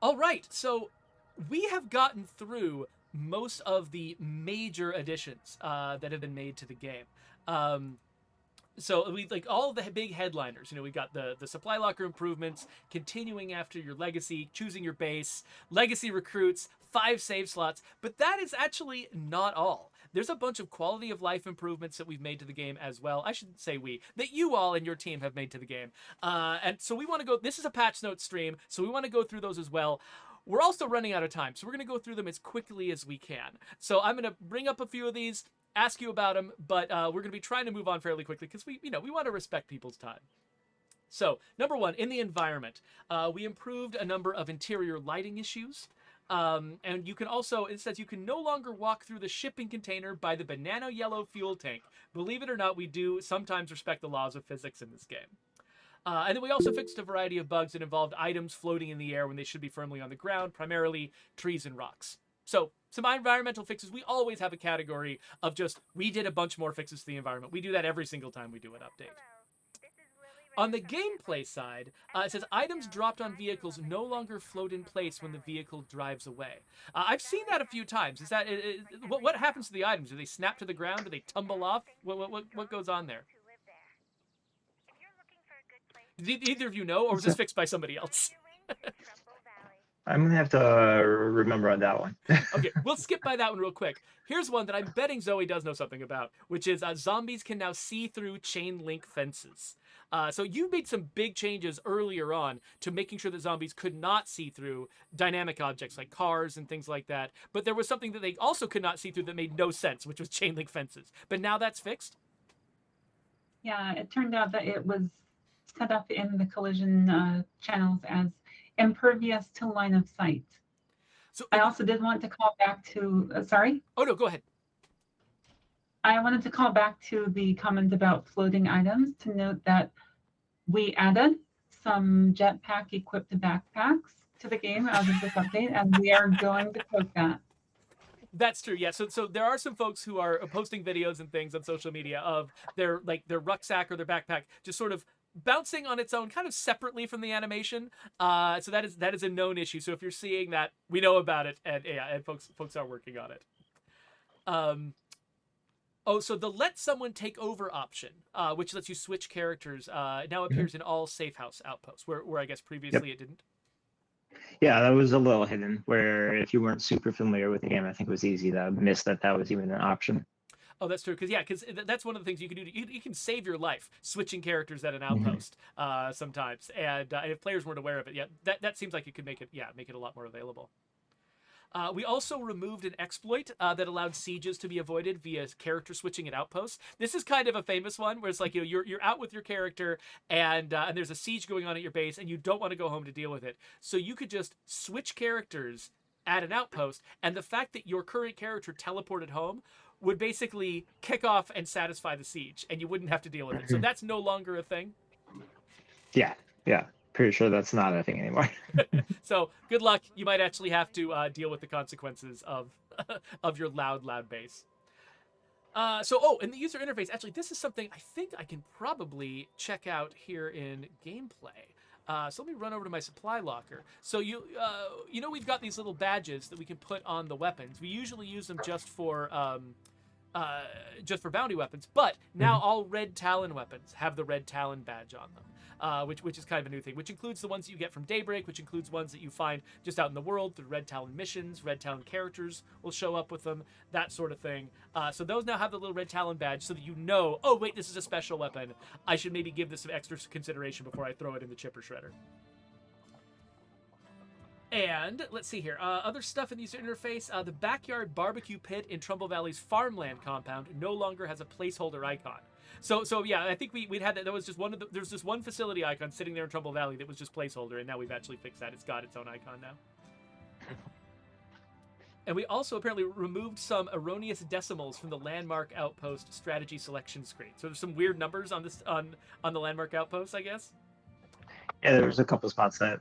All right, so we have gotten through most of the major additions that have been made to the game. Um, so we like all of the big headliners. You know, we've got the supply locker improvements, continuing after your legacy, choosing your base, legacy recruits, 5 save slots. But that is actually not all. There's a bunch of quality of life improvements that we've made to the game as well. I should say that you all and your team have made to the game. And so we want to go. This is a patch notes stream, so we want to go through those as well. We're also running out of time, so we're going to go through them as quickly as we can. So I'm going to bring up a few of these, ask you about them, but we're going to be trying to move on fairly quickly because we want to respect people's time. So, number one, in the environment, we improved a number of interior lighting issues. And you can also, it says you can no longer walk through the shipping container by the banana yellow fuel tank. Believe it or not, we do sometimes respect the laws of physics in this game. And then we also fixed a variety of bugs that involved items floating in the air when they should be firmly on the ground, primarily trees and rocks. So, some environmental fixes. We always have a category of just, we did a bunch more fixes to the environment. We do that every single time we do an update. On the gameplay side, it says items dropped on vehicles no longer float in place when the vehicle drives away. I've seen that a few times. Is that what happens to the items? Do they snap to the ground? Do they tumble off? What goes on there? Did either of you know, or was this fixed by somebody else? I'm gonna have to remember on that one. Okay, we'll skip by that one real quick. Here's one that I'm betting Zoe does know something about, which is zombies can now see through chain link fences. So you made some big changes earlier on to making sure that zombies could not see through dynamic objects like cars and things like that. But there was something that they also could not see through that made no sense, which was chain link fences. But now that's fixed? Yeah, it turned out that it was set up in the collision channels as impervious to line of sight. So I also did want to call back to, sorry? Oh, no, go ahead. I wanted to call back to the comment about floating items to note that we added some jetpack equipped backpacks to the game as of this update, and we are going to poke that. That's true. Yeah. So there are some folks who are posting videos and things on social media of their rucksack or their backpack just sort of bouncing on its own, kind of separately from the animation. So that is a known issue. So if you're seeing that, we know about it, and yeah, and folks are working on it. Oh, so the let someone take over option, which lets you switch characters, now appears in all safe house outposts, where I guess previously it didn't. Yeah, that was a little hidden, where if you weren't super familiar with the game, I think it was easy to miss that was even an option. Oh, that's true. Because that's one of the things you can do. You can save your life switching characters at an outpost sometimes, and if players weren't aware of it, yeah, that seems like it could make it a lot more available. We also removed an exploit that allowed sieges to be avoided via character switching at outposts. This is kind of a famous one where it's like, you're out with your character and there's a siege going on at your base and you don't want to go home to deal with it. So you could just switch characters at an outpost, and the fact that your current character teleported home would basically kick off and satisfy the siege, and you wouldn't have to deal with it. So that's no longer a thing. Yeah. Pretty sure that's not a thing anymore. So good luck. You might actually have to deal with the consequences of of your loud bass. In the user interface, actually, this is something I think I can probably check out here in gameplay. So let me run over to my supply locker. So we've got these little badges that we can put on the weapons. We usually use them just for bounty weapons, but now all Red Talon weapons have the Red Talon badge on them. Which is kind of a new thing, which includes the ones that you get from Daybreak, which includes ones that you find just out in the world through Red Talon missions. Red Talon characters will show up with them, that sort of thing. So those now have the little Red Talon badge so that you know, oh, wait, this is a special weapon. I should maybe give this some extra consideration before I throw it in the chipper shredder. And let's see here. Other stuff in the user interface. The backyard barbecue pit in Trumbull Valley's farmland compound no longer has a placeholder icon. So yeah, I think we'd had that. There was just there's this one facility icon sitting there in Trumbull Valley that was just placeholder, and now we've actually fixed that. It's got its own icon now. And we also apparently removed some erroneous decimals from the landmark outpost strategy selection screen. So there's some weird numbers on this on the landmark outpost, I guess. Yeah, there was a couple spots that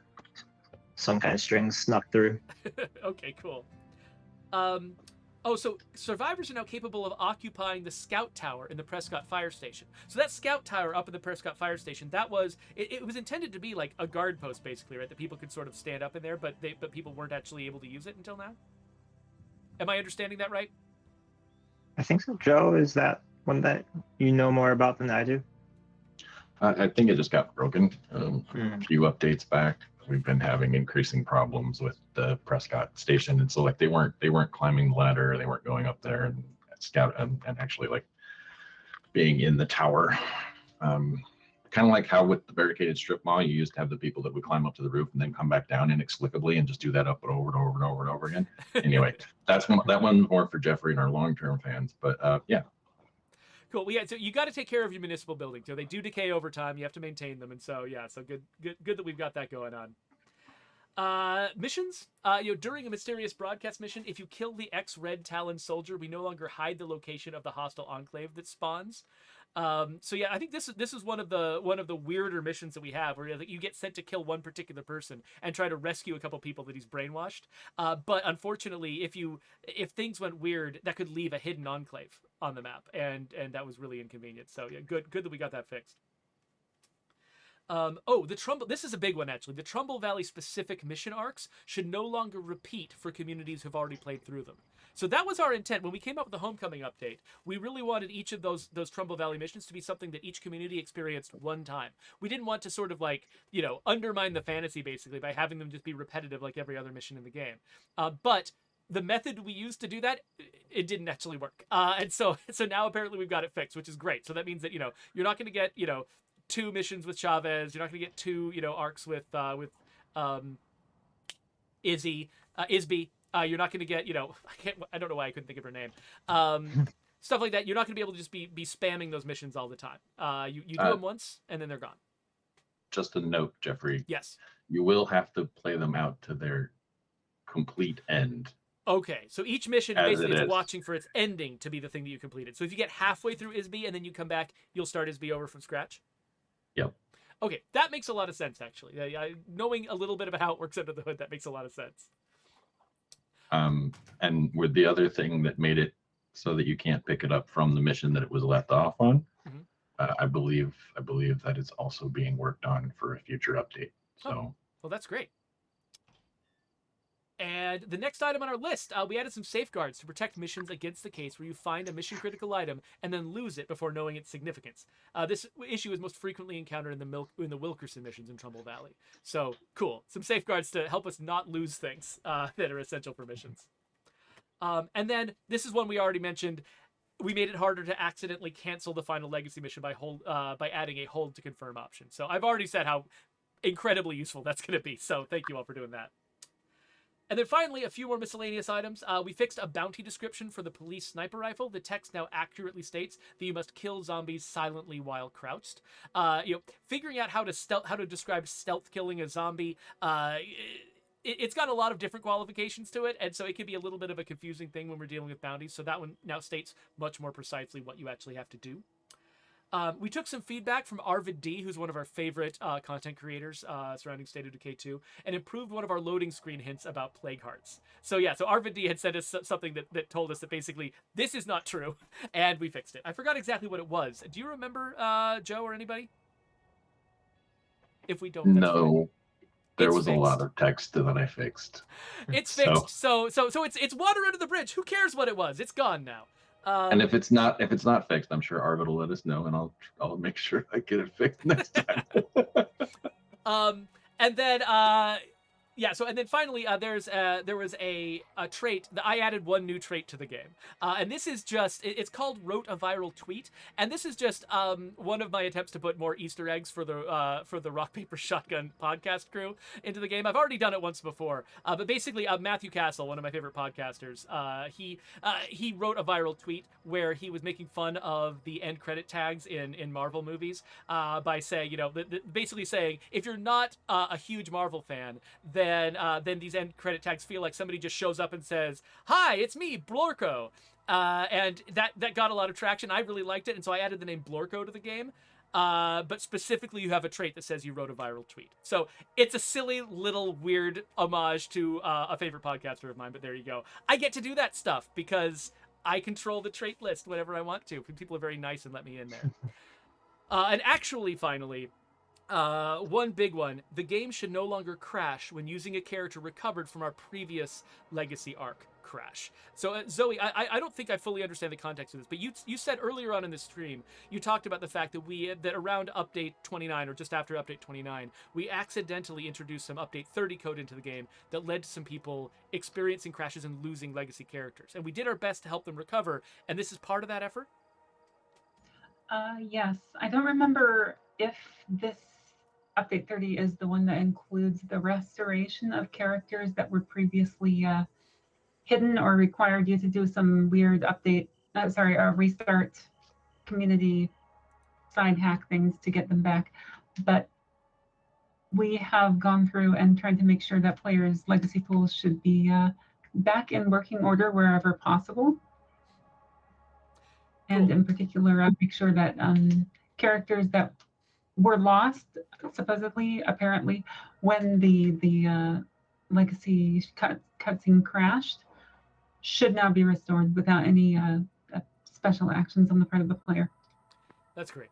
some kind of string snuck through. Okay, cool. Oh, so survivors are now capable of occupying the scout tower in the Prescott Fire Station. So that scout tower up in the Prescott Fire Station, that was it was intended to be like a guard post, basically, right? That people could sort of stand up in there, but people weren't actually able to use it until now. Am I understanding that right? I think so. Joe, is that one that you know more about than I do? I think it just got broken Hmm. a few updates back. We've been having increasing problems with the Prescott station, and so like they weren't climbing the ladder, they weren't going up there and scout and actually like being in the tower. Um, Kind of like how with the barricaded strip mall, you used to have the people that would climb up to the roof and then come back down inexplicably and just do that up and over and over and over and over again. Anyway, that one more for Geoffrey and our long-term fans. But yeah, Cool. Well, yeah. So you got to take care of your municipal buildings. So they do decay over time. You have to maintain them, and so yeah. So good that we've got that going on. Missions. During a mysterious broadcast mission, if you kill the ex-Red Talon soldier, we no longer hide the location of the hostile enclave that spawns. So yeah, I think this is one of the weirder missions that we have, where you get sent to kill one particular person and try to rescue a couple people that he's brainwashed. But unfortunately, if things went weird, that could leave a hidden enclave on the map, and that was really inconvenient. So yeah, good that we got that fixed. The Trumbull. This is a big one, actually. The Trumbull Valley specific mission arcs should no longer repeat for communities who've already played through them. So that was our intent when we came up with the Homecoming update. We really wanted each of those Trumbull Valley missions to be something that each community experienced one time. We didn't want to sort of like undermine the fantasy basically by having them just be repetitive like every other mission in the game. But the method we used to do that, it didn't actually work. And so now apparently we've got it fixed, which is great. So that means that you're not going to get 2 missions with Chavez. You're not going to get 2, arcs with Isby. You're not going to get, I don't know why I couldn't think of her name. Stuff like that. You're not going to be able to just be spamming those missions all the time. You do them once and then they're gone. just a note, Geoffrey. Yes. You will have to play them out to their complete end. Okay, so each mission As basically it is is. watching for its ending to be the thing that you completed. So if you get halfway through Isby and then you come back, you'll start Isby over from scratch? Yep. Okay, that makes a lot of sense, actually. Knowing a little bit about how it works under the hood, that makes a lot of sense. And with the other thing that made it so that you can't pick it up from the mission that it was left off on, Mhm. I believe that it's also being worked on for a future update. So Well, that's great. And the next item on our list, we added some safeguards to protect missions against the case where you find a mission-critical item and then lose it before knowing its significance. This issue is most frequently encountered in the Wilkerson missions in Trumbull Valley. So, cool. Some safeguards to help us not lose things that are essential for missions. And then, this is one we already mentioned. We made it harder to accidentally cancel the final legacy mission by adding a hold to confirm option. So, I've already said how incredibly useful that's going to be. So, thank you all for doing that. And then finally, a few more miscellaneous items. We fixed a bounty description for the police sniper rifle. The text now accurately states that you must kill zombies silently while crouched. Figuring out how to describe stealth killing a zombie. It's got a lot of different qualifications to it, and so it can be a little bit of a confusing thing when we're dealing with bounties. So that one now states much more precisely what you actually have to do. We took some feedback from Arvid D, who's one of our favorite content creators surrounding State of Decay 2, and improved one of our loading screen hints about plague hearts. So Arvid D had sent us something that told us that basically this is not true, and we fixed it. I forgot exactly what it was. Do you remember, Joe or anybody? If we don't, that's fine. no, there It's was a fixed. lot of text that I fixed. It's fixed. So it's water under the bridge. Who cares what it was? It's gone now. And if it's not fixed, I'm sure Arvid will let us know, and I'll make sure I get it fixed next time. And then and then finally there was a trait that I added one new trait to the game, and this is just it's called wrote a viral tweet, and this is just one of my attempts to put more Easter eggs for the Rock Paper Shotgun podcast crew into the game. I've already done it once before, but basically Matthew Castle, one of my favorite podcasters, he wrote a viral tweet where he was making fun of the end credit tags in Marvel movies by saying basically saying if you're not a huge Marvel fan, then these end credit tags feel like somebody just shows up and says, "Hi, it's me, Blorko," and that got a lot of traction. I really liked it, and so I added the name Blorko to the game. but specifically you have a trait that says you wrote a viral tweet. So it's a silly little weird homage to a favorite podcaster of mine, but there you go. I get to do that stuff because I control the trait list whenever I want to. People are very nice and let me in there. And actually, finally, one big one. The game should no longer crash when using a character recovered from our previous legacy arc crash. So, Zoe, I don't think I fully understand the context of this, but you said earlier on in the stream, you talked about the fact that around update 29 or just after update 29, we accidentally introduced some update 30 code into the game that led to some people experiencing crashes and losing legacy characters. And we did our best to help them recover, and this is part of that effort? Yes, I don't remember if this update 30 is the one that includes the restoration of characters that were previously hidden or required you to do some weird restart community side hack things to get them back. But we have gone through and tried to make sure that players' legacy pools should be back in working order wherever possible. And in particular, make sure that characters that were lost, supposedly, apparently, when the legacy cutscene crashed, should now be restored without any special actions on the part of the player. That's great.